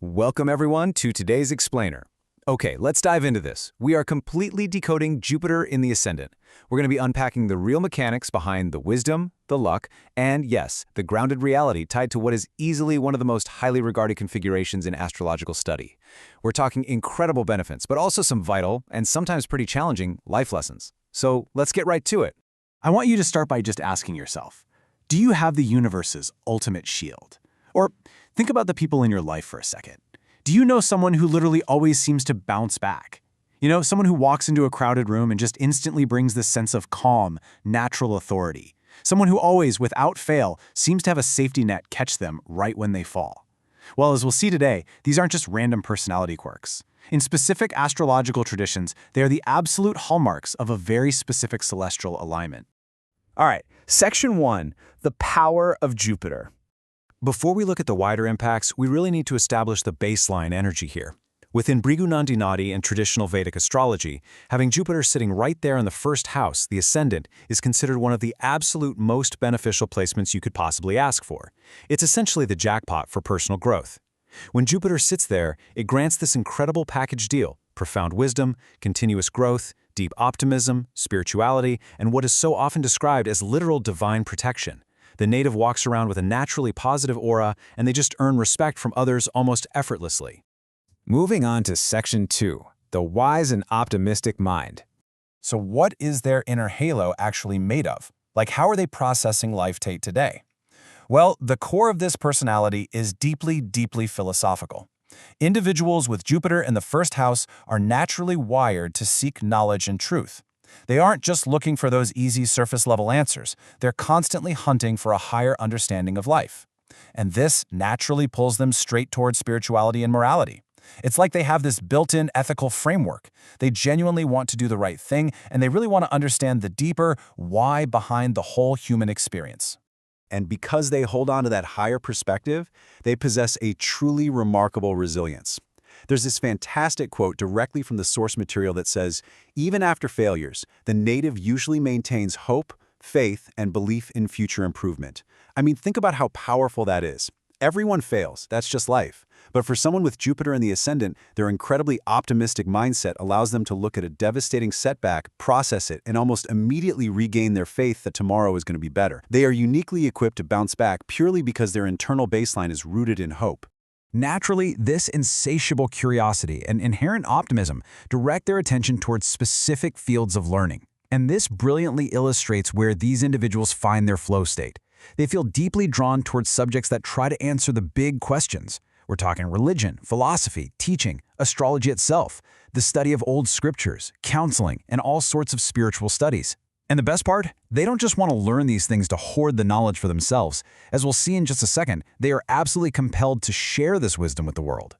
Welcome everyone to today's explainer. Okay, let's dive into this. We are completely decoding Jupiter in the ascendant. We're going to be unpacking the real mechanics behind the wisdom, the luck, and yes, the grounded reality tied to what is easily one of the most highly regarded configurations in astrological study. We're talking incredible benefits, but also some vital and sometimes pretty challenging life lessons. So let's get right to it. I want you to start by just asking yourself, do you have the universe's ultimate shield? Or think about the people in your life for a second. Do you know someone who literally always seems to bounce back? You know, someone who walks into a crowded room and just instantly brings this sense of calm, natural authority. Someone who always, without fail, seems to have a safety net catch them right when they fall. Well, as we'll see today, these aren't just random personality quirks. In specific astrological traditions, they are the absolute hallmarks of a very specific celestial alignment. All right, Section 1, the power of Jupiter. Before we look at the wider impacts, we really need to establish the baseline energy here. Within Bhrigu Nandi Nadi and traditional Vedic astrology, having Jupiter sitting right there in the first house, the ascendant, is considered one of the absolute most beneficial placements you could possibly ask for. It's essentially the jackpot for personal growth. When Jupiter sits there, it grants this incredible package deal: profound wisdom, continuous growth, deep optimism, spirituality, and what is so often described as literal divine protection. The native walks around with a naturally positive aura, and they just earn respect from others almost effortlessly. Moving on to Section 2, the wise and optimistic mind. So what is their inner halo actually made of? Like, how are they processing life today? Well, the core of this personality is deeply, deeply philosophical. Individuals with Jupiter in the first house are naturally wired to seek knowledge and truth. They aren't just looking for those easy surface-level answers. They're constantly hunting for a higher understanding of life. And this naturally pulls them straight towards spirituality and morality. It's like they have this built-in ethical framework. They genuinely want to do the right thing, and they really want to understand the deeper why behind the whole human experience. And because they hold on to that higher perspective, they possess a truly remarkable resilience. There's this fantastic quote directly from the source material that says, "Even after failures, the native usually maintains hope, faith, and belief in future improvement." I mean, think about how powerful that is. Everyone fails, that's just life. But for someone with Jupiter in the ascendant, their incredibly optimistic mindset allows them to look at a devastating setback, process it, and almost immediately regain their faith that tomorrow is going to be better. They are uniquely equipped to bounce back purely because their internal baseline is rooted in hope. Naturally, this insatiable curiosity and inherent optimism direct their attention towards specific fields of learning. And this brilliantly illustrates where these individuals find their flow state. They feel deeply drawn towards subjects that try to answer the big questions. We're talking religion, philosophy, teaching, astrology itself, the study of old scriptures, counseling, and all sorts of spiritual studies. And the best part? They don't just want to learn these things to hoard the knowledge for themselves. As we'll see in just a second, they are absolutely compelled to share this wisdom with the world.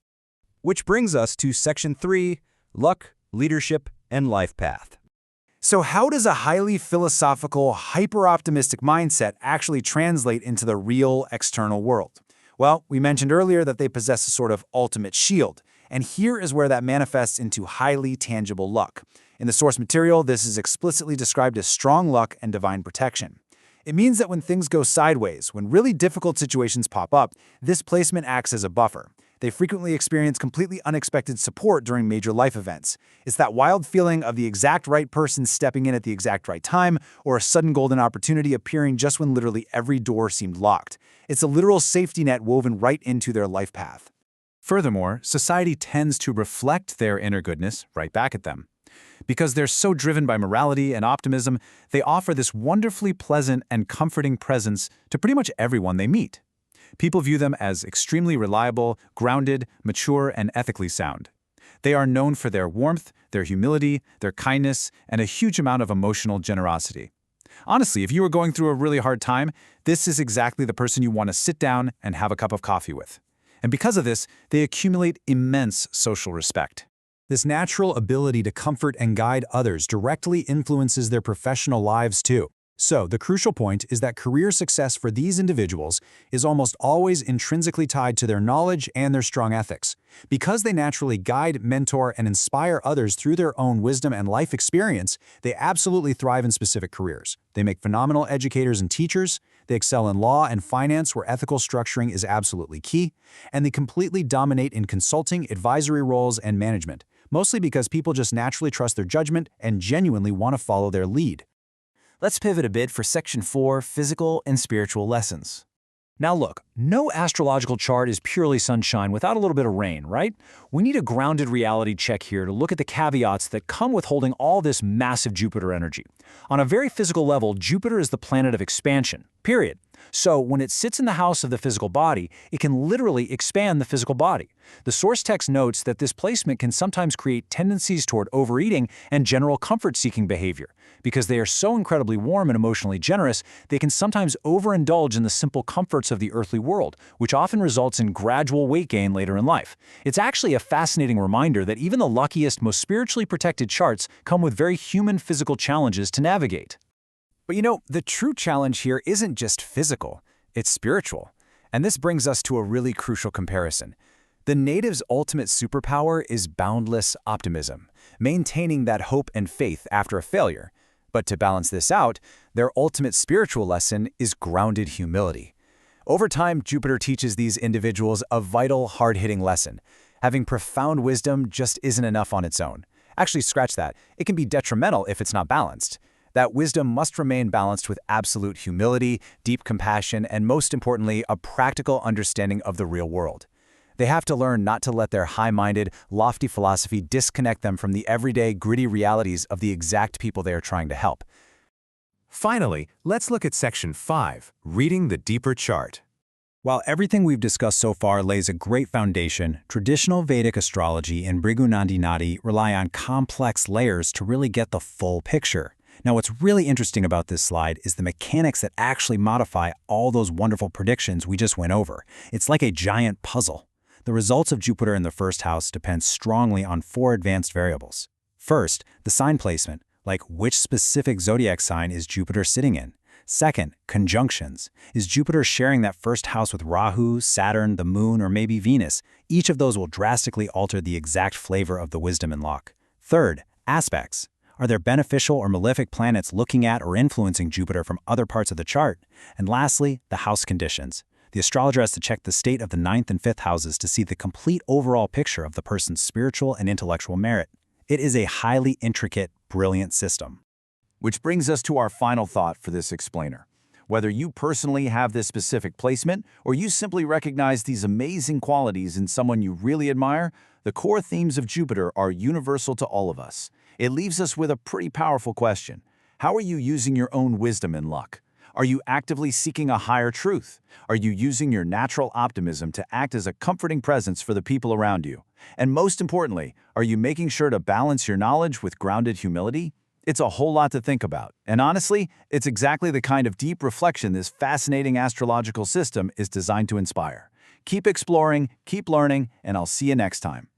Which brings us to Section 3, luck, leadership, and life path. So how does a highly philosophical, hyper-optimistic mindset actually translate into the real external world? Well, we mentioned earlier that they possess a sort of ultimate shield, and here is where that manifests into highly tangible luck. In the source material, this is explicitly described as strong luck and divine protection. It means that when things go sideways, when really difficult situations pop up, this placement acts as a buffer. They frequently experience completely unexpected support during major life events. It's that wild feeling of the exact right person stepping in at the exact right time, or a sudden golden opportunity appearing just when literally every door seemed locked. It's a literal safety net woven right into their life path. Furthermore, society tends to reflect their inner goodness right back at them. Because they're so driven by morality and optimism, they offer this wonderfully pleasant and comforting presence to pretty much everyone they meet. People view them as extremely reliable, grounded, mature, and ethically sound. They are known for their warmth, their humility, their kindness, and a huge amount of emotional generosity. Honestly, if you were going through a really hard time, this is exactly the person you want to sit down and have a cup of coffee with. And because of this, they accumulate immense social respect. This natural ability to comfort and guide others directly influences their professional lives too. So, the crucial point is that career success for these individuals is almost always intrinsically tied to their knowledge and their strong ethics. Because they naturally guide, mentor, and inspire others through their own wisdom and life experience, they absolutely thrive in specific careers. They make phenomenal educators and teachers, They excel in law and finance, where ethical structuring is absolutely key, and they completely dominate in consulting, advisory roles, and management, mostly because people just naturally trust their judgment and genuinely want to follow their lead. Let's pivot a bit for Section 4, Physical and Spiritual Lessons. Now look, no astrological chart is purely sunshine without a little bit of rain, right? We need a grounded reality check here to look at the caveats that come with holding all this massive Jupiter energy. On a very physical level, Jupiter is the planet of expansion, period. So when it sits in the house of the physical body, it can literally expand the physical body. The source text notes that this placement can sometimes create tendencies toward overeating and general comfort-seeking behavior. Because they are so incredibly warm and emotionally generous, they can sometimes overindulge in the simple comforts of the earthly world, which often results in gradual weight gain later in life. It's actually a fascinating reminder that even the luckiest, most spiritually protected charts come with very human physical challenges to navigate. But you know, the true challenge here isn't just physical, it's spiritual. And this brings us to a really crucial comparison. The native's ultimate superpower is boundless optimism, maintaining that hope and faith after a failure. But to balance this out, their ultimate spiritual lesson is grounded humility. Over time, Jupiter teaches these individuals a vital, hard-hitting lesson. Having profound wisdom just isn't enough on its own. Actually, scratch that. It can be detrimental if it's not balanced. That wisdom must remain balanced with absolute humility, deep compassion, and most importantly, a practical understanding of the real world. They have to learn not to let their high-minded, lofty philosophy disconnect them from the everyday, gritty realities of the exact people they are trying to help. Finally, let's look at Section 5, Reading the Deeper Chart. While everything we've discussed so far lays a great foundation, traditional Vedic astrology and Bhrigu Nadi Nadi rely on complex layers to really get the full picture. Now, what's really interesting about this slide is the mechanics that actually modify all those wonderful predictions we just went over. It's like a giant puzzle. The results of Jupiter in the first house depend strongly on 4 advanced variables. First, the sign placement, like which specific zodiac sign is Jupiter sitting in. Second, conjunctions. Is Jupiter sharing that first house with Rahu, Saturn, the Moon, or maybe Venus? Each of those will drastically alter the exact flavor of the wisdom and luck. Third, aspects. Are there beneficial or malefic planets looking at or influencing Jupiter from other parts of the chart? And lastly, the house conditions. The astrologer has to check the state of the 9th and 5th houses to see the complete overall picture of the person's spiritual and intellectual merit. It is a highly intricate, brilliant system. Which brings us to our final thought for this explainer. Whether you personally have this specific placement or you simply recognize these amazing qualities in someone you really admire, the core themes of Jupiter are universal to all of us. It leaves us with a pretty powerful question. How are you using your own wisdom and luck? Are you actively seeking a higher truth? Are you using your natural optimism to act as a comforting presence for the people around you? And most importantly, are you making sure to balance your knowledge with grounded humility? It's a whole lot to think about. And honestly, it's exactly the kind of deep reflection this fascinating astrological system is designed to inspire. Keep exploring, keep learning, and I'll see you next time.